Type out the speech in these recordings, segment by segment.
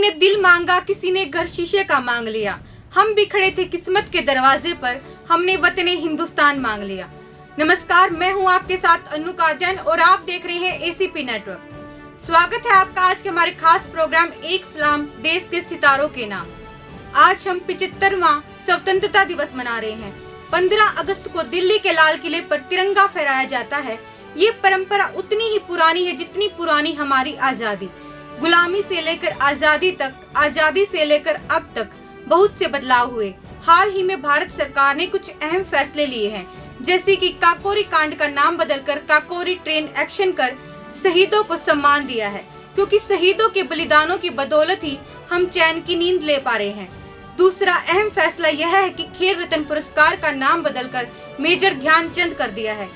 ने दिल मांगा, किसी ने घर शीशे का मांग लिया। हम भी खड़े थे किस्मत के दरवाजे पर, हमने वतने हिंदुस्तान मांग लिया। नमस्कार, मैं हूं आपके साथ अनु कादियान और आप देख रहे हैं एसीपी नेटवर्क। स्वागत है आपका आज के हमारे खास प्रोग्राम एक सलाम देश के सितारों के नाम। आज हम 75वां स्वतंत्रता दिवस मना रहे हैं। 15 अगस्त को दिल्ली के लाल किले पर तिरंगा फहराया जाता है। ये परंपरा उतनी ही पुरानी है जितनी पुरानी हमारी आजादी। गुलामी से लेकर आजादी तक, आजादी से लेकर अब तक बहुत से बदलाव हुए। हाल ही में भारत सरकार ने कुछ अहम फैसले लिए हैं, जैसे कि काकोरी कांड का नाम बदलकर काकोरी ट्रेन एक्शन कर शहीदों को सम्मान दिया है, क्योंकि शहीदों के बलिदानों की बदौलत ही हम चैन की नींद ले पा रहे हैं। दूसरा अहम फैसला यह है कि खेल रत्न पुरस्कार का नाम बदलकर मेजर ध्यानचंद कर दिया है।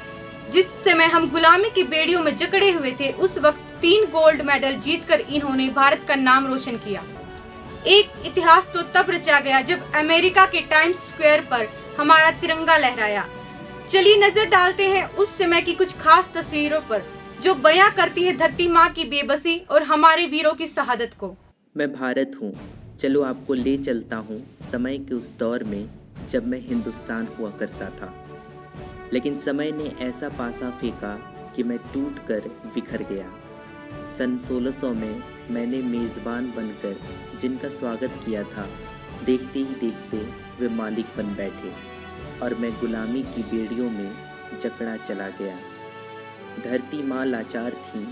जिस समय हम गुलामी की बेड़ियों में जकड़े हुए थे, उस वक्त 3 गोल्ड मेडल जीतकर इन्होंने भारत का नाम रोशन किया। एक इतिहास तो तब रचा गया जब अमेरिका के टाइम्स स्क्वायर पर हमारा तिरंगा लहराया। चलिए नजर डालते हैं उस समय की कुछ खास तस्वीरों पर, जो बयां करती है धरती माँ की बेबसी और हमारे वीरों की शहादत को। मैं भारत हूँ, चलो आपको ले चलता हूँ समय के उस दौर में जब मैं हिंदुस्तान हुआ करता था। लेकिन समय ने ऐसा पासा फेंका कि मैं टूट कर बिखर गया। सन 1600 में मैंने मेज़बान बनकर जिनका स्वागत किया था, देखते ही देखते वे मालिक बन बैठे और मैं गुलामी की बेड़ियों में जकड़ा चला गया। धरती माँ लाचार थी,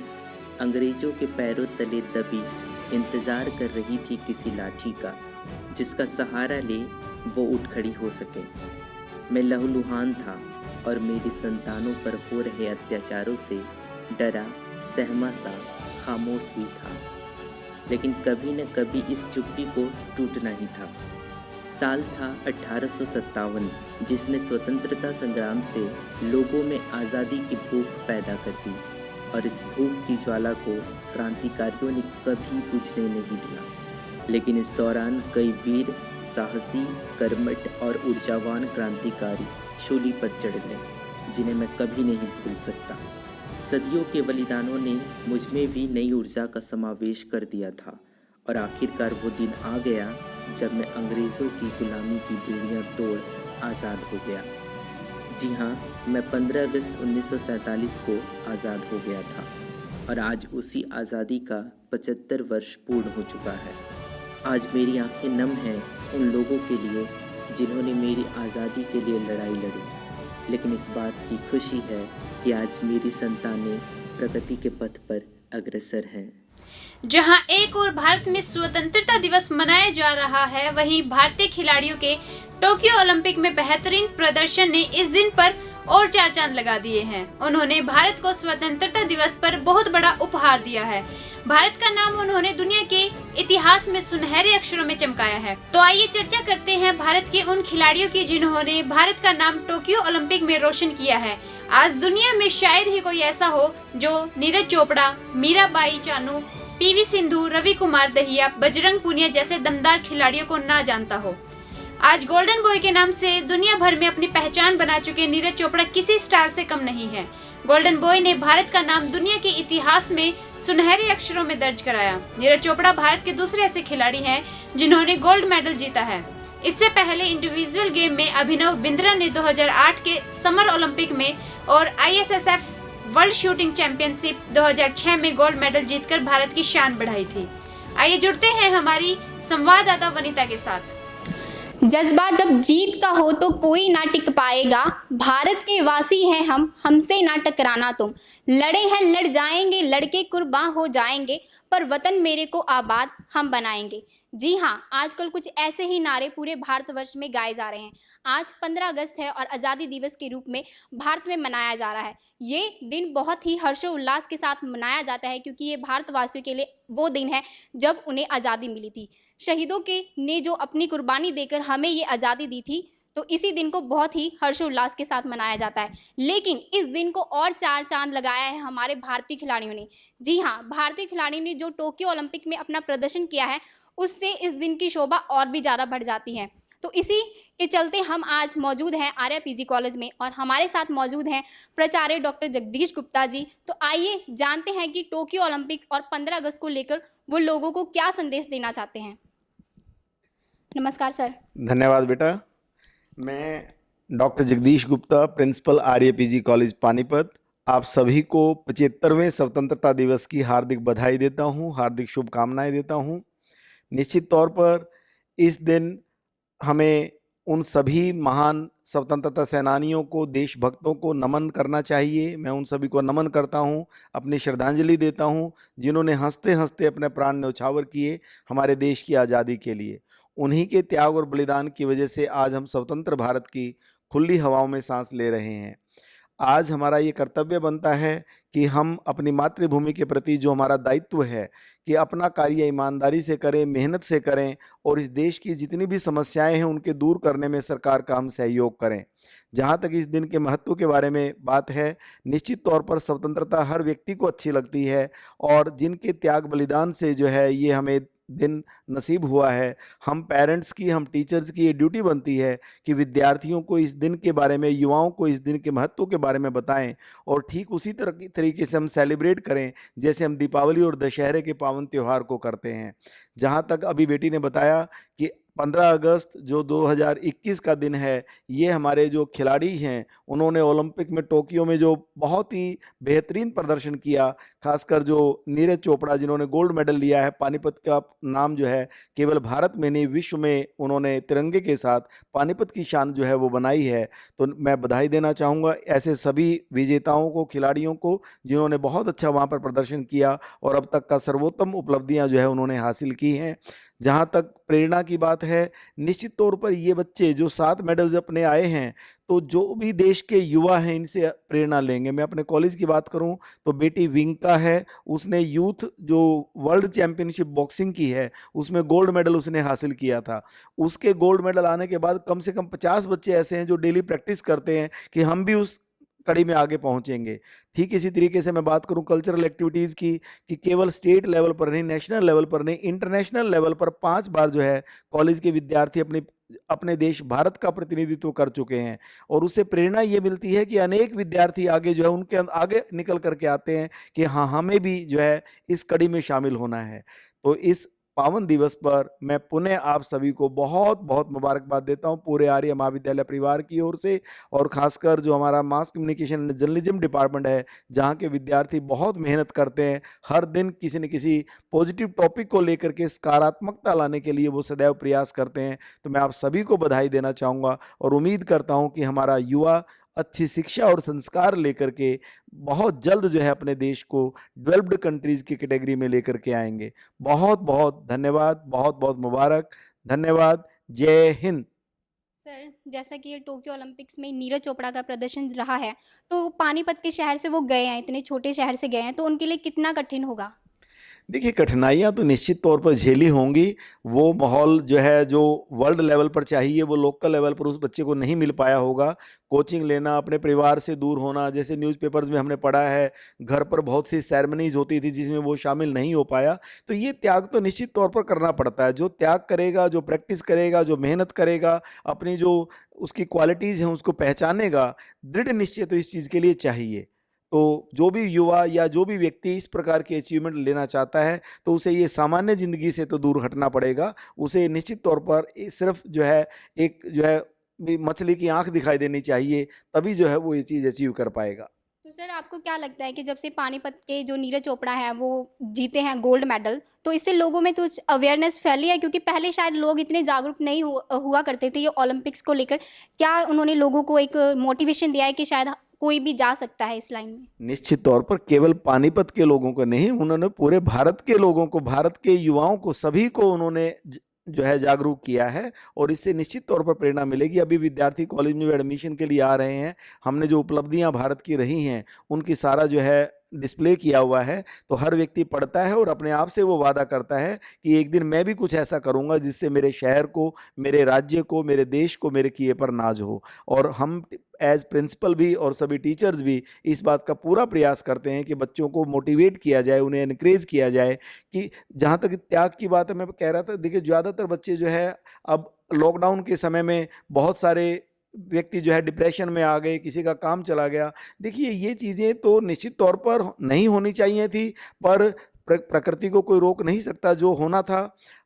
अंग्रेजों के पैरों तले दबी इंतज़ार कर रही थी किसी लाठी का, जिसका सहारा ले वो उठ खड़ी हो सके। मैं लहूलुहान था और मेरी संतानों पर हो रहे अत्याचारों से डरा, सहमा सा, खामोश भी था। लेकिन कभी न कभी इस चुप्पी को टूटना ही था। साल था 1857, जिसने स्वतंत्रता संग्राम से लोगों में आज़ादी की भूख पैदा कर दी, और इस भूख की ज्वाला को क्रांतिकारियों ने कभी बुझने नहीं दिया। लेकिन इस दौरान कई वीर, साहसी, कर्मठ और ऊर्जावान क्रांतिकारी शूली पर चढ़ गए, जिन्हें मैं कभी नहीं भूल सकता। सदियों के बलिदानों ने मुझ में भी नई ऊर्जा का समावेश कर दिया था, और आखिरकार वो दिन आ गया जब मैं अंग्रेज़ों की गुलामी की बेड़ियां तोड़ आज़ाद हो गया। जी हाँ, मैं 15 अगस्त 1947 को आज़ाद हो गया था, और आज उसी आज़ादी का 75 वर्ष पूर्ण हो चुका है। आज मेरी आंखें नम हैं उन लोगों के लिए जिन्होंने मेरी आज़ादी के लिए लड़ाई लड़ी। लेकिन इस बात की खुशी है कि आज मेरी संतानें प्रगति के पथ पर अग्रसर हैं। जहां एक ओर भारत में स्वतंत्रता दिवस मनाया जा रहा है, वहीं भारतीय खिलाड़ियों के टोक्यो ओलंपिक में बेहतरीन प्रदर्शन ने इस दिन पर और 4 चांद लगा दिए हैं। उन्होंने भारत को स्वतंत्रता दिवस पर बहुत बड़ा उपहार दिया है। भारत का नाम उन्होंने दुनिया के इतिहास में सुनहरे अक्षरों में चमकाया है। तो आइए चर्चा करते हैं भारत के उन खिलाड़ियों की जिन्होंने भारत का नाम टोक्यो ओलंपिक में रोशन किया है। आज दुनिया में शायद ही कोई ऐसा हो जो नीरज चोपड़ा, मीराबाई चानू, पीवी सिंधु, रवि कुमार दहिया, बजरंग पूनिया जैसे दमदार खिलाड़ियों को ना जानता हो। आज गोल्डन बॉय के नाम से दुनिया भर में अपनी पहचान बना चुके नीरज चोपड़ा किसी स्टार से कम नहीं है। गोल्डन बॉय ने भारत का नाम दुनिया के इतिहास में सुनहरे अक्षरों में दर्ज कराया। नीरज चोपड़ा भारत के दूसरे ऐसे खिलाड़ी हैं जिन्होंने गोल्ड मेडल जीता है। इससे पहले इंडिविजुअल गेम में अभिनव बिंद्रा ने 2008 के समर ओलंपिक में और ISSF वर्ल्ड शूटिंग चैंपियनशिप 2006 में गोल्ड मेडल जीतकर भारत की शान बढ़ाई थी। आइए जुड़ते हैं हमारी संवाददाता वनिता के साथ। जज्बा जब जीत का हो तो कोई ना टिक पाएगा, भारत के वासी हैं हम, हमसे ना टकराना तुम। लड़े हैं लड़ जाएंगे, लड़के कुर्बान हो जाएंगे, पर वतन मेरे को आबाद हम बनाएंगे। जी हाँ, आजकल कुछ ऐसे ही नारे पूरे भारतवर्ष में गाए जा रहे हैं। आज 15 अगस्त है और आज़ादी दिवस के रूप में भारत में मनाया जा रहा है। ये दिन बहुत ही हर्षोल्लास के साथ मनाया जाता है, क्योंकि ये भारतवासियों के लिए वो दिन है जब उन्हें आज़ादी मिली थी। शहीदों के ने जो अपनी कुर्बानी देकर हमें ये आज़ादी दी थी, तो इसी दिन को बहुत ही हर्षोल्लास के साथ मनाया जाता है। लेकिन इस दिन को और 4 चांद लगाया है हमारे भारतीय खिलाड़ियों ने। जी हाँ, भारतीय खिलाड़ियों ने जो टोक्यो ओलंपिक में अपना प्रदर्शन किया है, उससे इस दिन की शोभा और भी ज़्यादा बढ़ जाती है। तो इसी के चलते हम आज मौजूद हैं आर्या पीजी कॉलेज में और हमारे साथ मौजूद हैं प्राचार्य डॉक्टर जगदीश गुप्ता जी। तो आइए जानते हैं कि टोक्यो ओलंपिक और 15 अगस्त को लेकर वो लोगों को क्या संदेश देना चाहते हैं। नमस्कार सर। धन्यवाद बेटा। मैं doctor Jagdish Gupta, principal Arya PG college Panipat, आप सभी को 75वें स्वतंत्रता दिवस की हार्दिक बधाई देता हूं, हार्दिक शुभकामनाएं देता हूं। निश्चित तौर पर इस दिन हमें उन सभी महान स्वतंत्रता सेनानियों को, देशभक्तों को नमन करना चाहिए। मैं उन सभी को नमन करता हूं, अपनी श्रद्धांजलि देता हूं, जिन्होंने हंसते हंसते अपने प्राण न्यौछावर किए हमारे देश की आज़ादी के लिए। उन्हीं के त्याग और बलिदान की वजह से आज हम स्वतंत्र भारत की खुली हवाओं में सांस ले रहे हैं। आज हमारा ये कर्तव्य बनता है कि हम अपनी मातृभूमि के प्रति जो हमारा दायित्व है कि अपना कार्य ईमानदारी से करें, मेहनत से करें और इस देश की जितनी भी समस्याएं हैं उनके दूर करने में सरकार का हम सहयोग करें। जहाँ तक इस दिन के महत्व के बारे में बात है, निश्चित तौर पर स्वतंत्रता हर व्यक्ति को अच्छी लगती है और जिनके त्याग बलिदान से जो है ये हमें दिन नसीब हुआ है, हम पेरेंट्स की, हम टीचर्स की ये ड्यूटी बनती है कि विद्यार्थियों को इस दिन के बारे में, युवाओं को इस दिन के महत्व के बारे में बताएं और ठीक उसी तरीके से हम सेलिब्रेट करें जैसे हम दीपावली और दशहरे के पावन त्यौहार को करते हैं। जहाँ तक अभी बेटी ने बताया कि 15 अगस्त जो 2021 का दिन है, ये हमारे जो खिलाड़ी हैं उन्होंने ओलंपिक में टोक्यो में जो बहुत ही बेहतरीन प्रदर्शन किया, खासकर जो नीरज चोपड़ा जिन्होंने गोल्ड मेडल लिया है। पानीपत का नाम जो है केवल भारत में नहीं विश्व में उन्होंने तिरंगे के साथ पानीपत की शान जो है वो बनाई है। तो मैं बधाई देना चाहूँगा ऐसे सभी विजेताओं को, खिलाड़ियों को, जिन्होंने बहुत अच्छा वहाँ पर प्रदर्शन किया और अब तक का सर्वोत्तम उपलब्धियाँ जो है उन्होंने हासिल की हैं। जहाँ तक प्रेरणा की बात है, निश्चित तौर पर ये बच्चे जो 7 मेडल्स अपने आए हैं, तो जो भी देश के युवा हैं इनसे प्रेरणा लेंगे। मैं अपने कॉलेज की बात करूं तो बेटी विंका है, उसने यूथ जो वर्ल्ड चैंपियनशिप बॉक्सिंग की है उसमें गोल्ड मेडल उसने हासिल किया था। उसके गोल्ड मेडल आने के बाद कम से कम 50 बच्चे ऐसे हैं जो डेली प्रैक्टिस करते हैं कि हम भी उस कड़ी में आगे पहुंचेंगे। ठीक इसी तरीके से मैं बात करूं कल्चरल एक्टिविटीज़ की कि केवल स्टेट लेवल पर नहीं, नेशनल लेवल पर नहीं, इंटरनेशनल लेवल पर 5 बार जो है कॉलेज के विद्यार्थी अपने देश भारत का प्रतिनिधित्व कर चुके हैं। और उससे प्रेरणा ये मिलती है कि अनेक विद्यार्थी आगे जो है उनके आगे निकल करके आते हैं कि हाँ, हमें भी जो है इस कड़ी में शामिल होना है। तो इस पावन दिवस पर मैं पुनः आप सभी को बहुत बहुत मुबारकबाद देता हूं पूरे आर्य महाविद्यालय परिवार की ओर से, और खासकर जो हमारा mass communication and journalism department है, जहां के विद्यार्थी बहुत मेहनत करते हैं, हर दिन किसी न किसी पॉजिटिव टॉपिक को लेकर के सकारात्मकता लाने के लिए वो सदैव प्रयास करते हैं। तो मैं आप सभी को बधाई देना चाहूँगा और उम्मीद करता हूँ कि हमारा युवा अच्छी शिक्षा और संस्कार लेकर के बहुत जल्द जो है अपने देश को डेवलप्ड कंट्रीज की कैटेगरी में लेकर के आएंगे। बहुत बहुत धन्यवाद, बहुत बहुत मुबारक, धन्यवाद, जय हिंद। सर, जैसा कि ये टोक्यो ओलंपिक्स में नीरज चोपड़ा का प्रदर्शन रहा है, तो पानीपत के शहर से वो गए हैं, इतने छोटे शहर से गए हैं, तो उनके लिए कितना कठिन होगा? देखिए, कठिनाइयाँ तो निश्चित तौर पर झेली होंगी। वो माहौल जो है जो वर्ल्ड लेवल पर चाहिए वो लोकल लेवल पर उस बच्चे को नहीं मिल पाया होगा। कोचिंग लेना, अपने परिवार से दूर होना, जैसे न्यूज़पेपर्स में हमने पढ़ा है, घर पर बहुत सी सेरेमनीज होती थी जिसमें वो शामिल नहीं हो पाया। तो ये त्याग तो निश्चित तौर पर करना पड़ता है। जो त्याग करेगा, जो प्रैक्टिस करेगा, जो मेहनत करेगा, अपनी जो उसकी क्वालिटीज़ हैं उसको पहचानेगा, दृढ़ निश्चय तो इस चीज़ के लिए चाहिए। तो जो भी युवा या जो भी व्यक्ति इस प्रकार की अचीवमेंट लेना चाहता है तो उसे ये सामान्य ज़िंदगी से तो दूर हटना पड़ेगा। उसे निश्चित तौर पर सिर्फ जो है एक जो है मछली की आंख दिखाई देनी चाहिए, तभी जो है वो ये चीज़ अचीव कर पाएगा। तो सर, आपको क्या लगता है कि जब से पानीपत के जो नीरज चोपड़ा हैं वो जीते हैं गोल्ड मेडल, तो इससे लोगों में कुछ अवेयरनेस फैली है? क्योंकि पहले शायद लोग इतने जागरूक नहीं हुआ करते थे ये ओलंपिक्स को लेकर। क्या उन्होंने लोगों को एक मोटिवेशन दिया है कि शायद कोई भी जा सकता है इस लाइन में? निश्चित तौर पर केवल पानीपत के लोगों को नहीं, उन्होंने पूरे भारत के लोगों को, भारत के युवाओं को, सभी को उन्होंने जो है जागरूक किया है और इससे निश्चित तौर पर प्रेरणा मिलेगी। अभी विद्यार्थी कॉलेज में एडमिशन के लिए आ रहे हैं, हमने जो उपलब्धियां भारत की रही हैं उनकी सारा जो है डिस्प्ले किया हुआ है, तो हर व्यक्ति पढ़ता है और अपने आप से वो वादा करता है कि एक दिन मैं भी कुछ ऐसा करूँगा जिससे मेरे शहर को, मेरे राज्य को, मेरे देश को मेरे किए पर नाज हो। और हम एज प्रिंसिपल भी और सभी टीचर्स भी इस बात का पूरा प्रयास करते हैं कि बच्चों को मोटिवेट किया जाए, उन्हें एनकरेज किया जाए। कि जहाँ तक त्याग की बात है, मैं कह रहा था, देखिए ज़्यादातर बच्चे जो है अब लॉकडाउन के समय में बहुत सारे व्यक्ति जो है डिप्रेशन में आ गए, किसी का काम चला गया। देखिए ये चीज़ें तो निश्चित तौर पर नहीं होनी चाहिए थी, पर प्रकृति को कोई रोक नहीं सकता, जो होना था।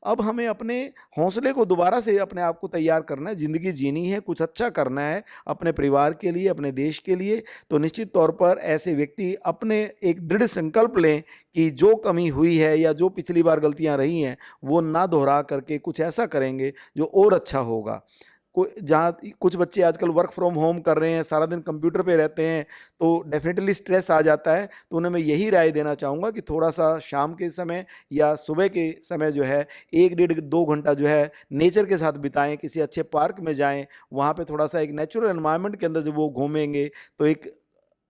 अब हमें अपने हौसले को दोबारा से अपने आप को तैयार करना है, ज़िंदगी जीनी है, कुछ अच्छा करना है अपने परिवार के लिए, अपने देश के लिए। तो निश्चित तौर पर ऐसे व्यक्ति अपने एक दृढ़ संकल्प लें कि जो कमी हुई है या जो पिछली बार गलतियां रही हैं वो ना दोहरा करके कुछ ऐसा करेंगे जो और अच्छा होगा। जहाँ कुछ बच्चे आजकल वर्क फ्रॉम होम कर रहे हैं, सारा दिन कंप्यूटर पे रहते हैं, तो डेफिनेटली स्ट्रेस आ जाता है। तो उन्हें मैं यही राय देना चाहूँगा कि थोड़ा सा शाम के समय या सुबह के समय जो है 1-1.5-2 घंटा जो है नेचर के साथ बिताएं, किसी अच्छे पार्क में जाएं, वहाँ पे थोड़ा सा एक नेचुरल एनवायरनमेंट के अंदर जब वो घूमेंगे तो एक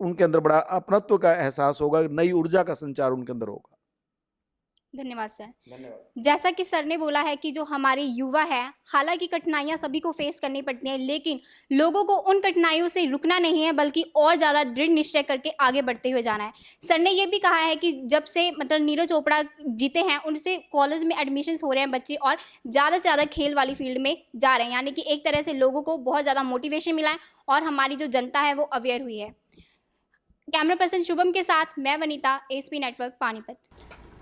उनके अंदर बड़ा अपनत्व का एहसास होगा, नई ऊर्जा का संचार उनके अंदर होगा। धन्यवाद सर। धन्यवाद। जैसा कि सर ने बोला है कि जो हमारे युवा है, हालांकि कठिनाइयां सभी को फेस करनी पड़ती हैं, लेकिन लोगों को उन कठिनाइयों से रुकना नहीं है, बल्कि और ज़्यादा दृढ़ निश्चय करके आगे बढ़ते हुए जाना है। सर ने ये भी कहा है कि जब से मतलब नीरज चोपड़ा जीते हैं, उनसे कॉलेज में एडमिशन्स हो रहे हैं बच्चे, और ज़्यादा से ज़्यादा खेल वाली फील्ड में जा रहे हैं, यानी कि एक तरह से लोगों को बहुत ज़्यादा मोटिवेशन मिला है और हमारी जो जनता है वो अवेयर हुई है। कैमरा पर्सन शुभम के साथ मैं वनीता, एसपी नेटवर्क पानीपत।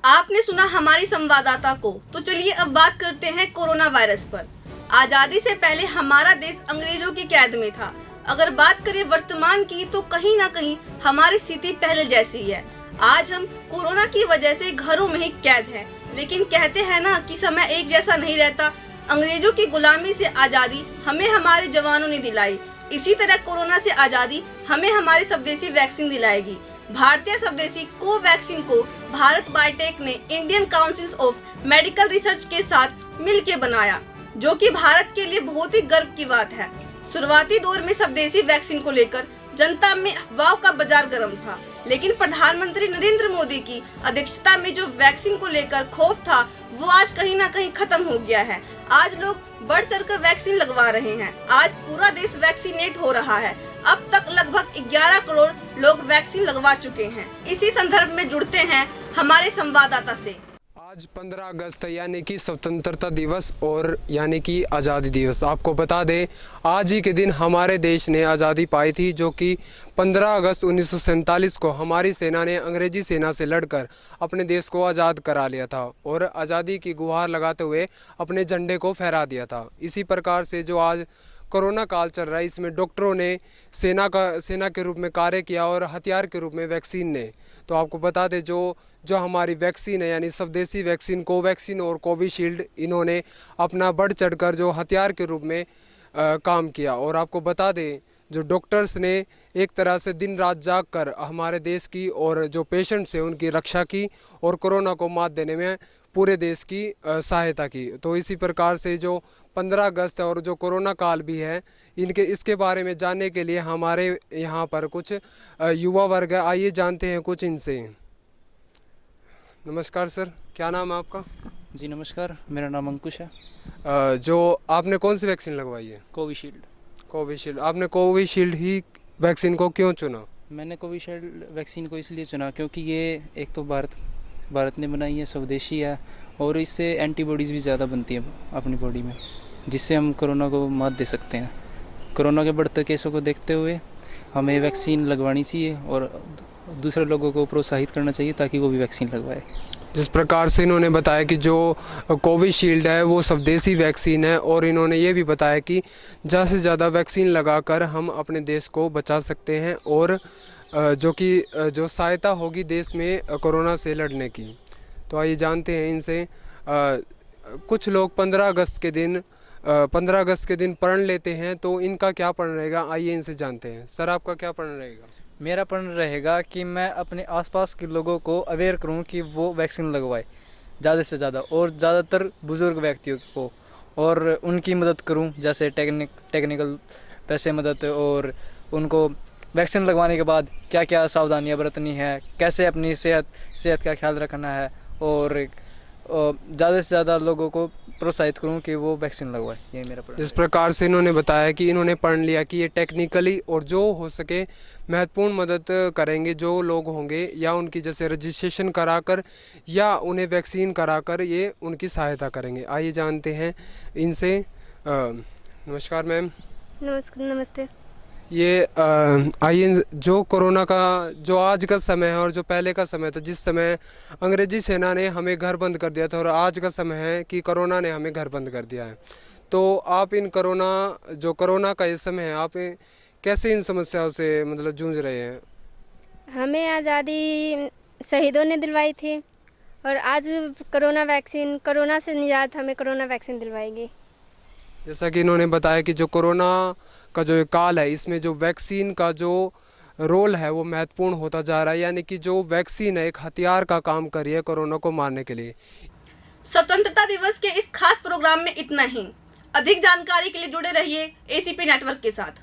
आपने सुना हमारी संवाददाता को, तो चलिए अब बात करते हैं कोरोना वायरस पर। आजादी से पहले हमारा देश अंग्रेजों की कैद में था। अगर बात करें वर्तमान की, तो कहीं ना कहीं हमारी स्थिति पहले जैसी ही है। आज हम कोरोना की वजह से घरों में ही कैद हैं, लेकिन कहते हैं ना कि समय एक जैसा नहीं रहता। अंग्रेजों की गुलामी से आजादी हमें हमारे जवानों ने दिलाई, इसी तरह कोरोना से आजादी हमें हमारी स्वदेशी वैक्सीन दिलाएगी। भारतीय स्वदेशी कोवैक्सीन को भारत बायोटेक ने Indian council of medical research के साथ मिलकर बनाया, जो कि भारत के लिए बहुत ही गर्व की बात है। शुरुआती दौर में स्वदेशी वैक्सीन को लेकर जनता में अफवाह का बाजार गर्म था, लेकिन प्रधानमंत्री नरेंद्र मोदी की अध्यक्षता में जो वैक्सीन को लेकर खौफ था, वो आज कहीं ना कहीं खत्म हो गया है। आज लोग बढ़ चढ़कर वैक्सीन लगवा रहे हैं। आज पूरा देश वैक्सीनेट हो रहा है। अब तक लगभग 11 करोड़ लोग वैक्सीन लगवा चुके हैं। इसी संदर्भ में जुड़ते हैं हमारे संवाददाता से। आज 15 अगस्त यानी कि स्वतंत्रता दिवस और यानी कि आज़ादी दिवस। आपको बता दें, आज ही के दिन हमारे देश ने आज़ादी पाई थी, जो कि 15 अगस्त 1947 को हमारी सेना ने अंग्रेजी सेना से लड़कर अपने देश को आज़ाद करा लिया था और आज़ादी की गुहार लगाते हुए अपने झंडे को फहरा दिया था। इसी प्रकार से जो आज कोरोना काल चल रहा है, इसमें डॉक्टरों ने सेना के रूप में कार्य किया और हथियार के रूप में वैक्सीन ने। तो आपको बता दें, जो हमारी वैक्सीन है यानी स्वदेशी वैक्सीन कोवैक्सीन और कोविशील्ड, इन्होंने अपना बढ़ चढ़कर जो हथियार के रूप में काम किया। और आपको बता दें, जो डॉक्टर्स ने एक तरह से दिन रात जाग कर हमारे देश की और जो पेशेंट्स हैं उनकी रक्षा की और कोरोना को मात देने में पूरे देश की सहायता की। तो इसी प्रकार से जो 15 अगस्त है और जो कोरोना काल भी है, इसके बारे में जानने के लिए हमारे यहाँ पर कुछ युवा वर्ग है। आइए जानते हैं कुछ इनसे। नमस्कार सर, क्या नाम है आपका? जी नमस्कार, मेरा नाम अंकुश है। जो आपने कौन सी वैक्सीन लगवाई है? कोविशील्ड। आपने कोविशील्ड ही वैक्सीन को क्यों चुना? मैंने कोविशील्ड वैक्सीन को इसलिए चुना क्योंकि ये एक तो भारत ने बनाई है, स्वदेशी है और इससे एंटीबॉडीज़ भी ज़्यादा बनती है अपनी बॉडी में, जिससे हम कोरोना को मात दे सकते हैं। कोरोना के बढ़ते केसों को देखते हुए हमें वैक्सीन लगवानी चाहिए और दूसरे लोगों को प्रोत्साहित करना चाहिए ताकि वो भी वैक्सीन लगवाए। जिस प्रकार से इन्होंने बताया कि जो कोविशील्ड है वो स्वदेशी वैक्सीन है और इन्होंने ये भी बताया कि ज़्यादा से ज़्यादा वैक्सीन लगाकर हम अपने देश को बचा सकते हैं और जो सहायता होगी देश में कोरोना से लड़ने की। तो आइए जानते हैं इनसे। कुछ लोग 15 अगस्त के दिन प्रण लेते हैं, तो इनका क्या प्रण रहेगा, आइए इनसे जानते हैं। सर, आपका क्या प्रण रहेगा? मेरा प्रण रहेगा कि मैं अपने आसपास के लोगों को अवेयर करूं कि वो वैक्सीन लगवाए ज़्यादा से ज़्यादा, और ज़्यादातर बुज़ुर्ग व्यक्तियों को, और उनकी मदद करूं, जैसे टेक्निकल पैसे मदद, और उनको वैक्सीन लगवाने के बाद क्या क्या सावधानियां बरतनी है, कैसे अपनी सेहत का ख्याल रखना है, और ज़्यादा से ज़्यादा लोगों को प्रोत्साहित करूं कि वो वैक्सीन लगवाए। ये मेरा प्रयास है। जिस प्रकार से इन्होंने बताया कि इन्होंने पढ़ लिया कि ये टेक्निकली और जो हो सके महत्वपूर्ण मदद करेंगे जो लोग होंगे, या उनकी जैसे रजिस्ट्रेशन कराकर या उन्हें वैक्सीन कराकर ये उनकी सहायता करेंगे। आइए जानते हैं इनसे। नमस्कार मैम। नमस्ते। ये आइए, जो कोरोना का जो आज का समय है और जो पहले का समय था, जिस समय अंग्रेजी सेना ने हमें घर बंद कर दिया था, और आज का समय है कि कोरोना ने हमें घर बंद कर दिया है, तो आप इन कोरोना का ये समय है, आप कैसे इन समस्याओं से मतलब जूझ रहे हैं? हमें आज़ादी शहीदों ने दिलवाई थी, और आज कोरोना से निजात हमें कोरोना वैक्सीन दिलवाएगी। जैसा कि इन्होंने बताया कि जो कोरोना का जो काल है, इसमें जो वैक्सीन का जो रोल है वो महत्वपूर्ण होता जा रहा है, यानी कि जो वैक्सीन है एक हथियार का काम कर रही है कोरोना को मारने के लिए। स्वतंत्रता दिवस के इस खास प्रोग्राम में इतना ही। अधिक जानकारी के लिए जुड़े रहिए एसीपी नेटवर्क के साथ।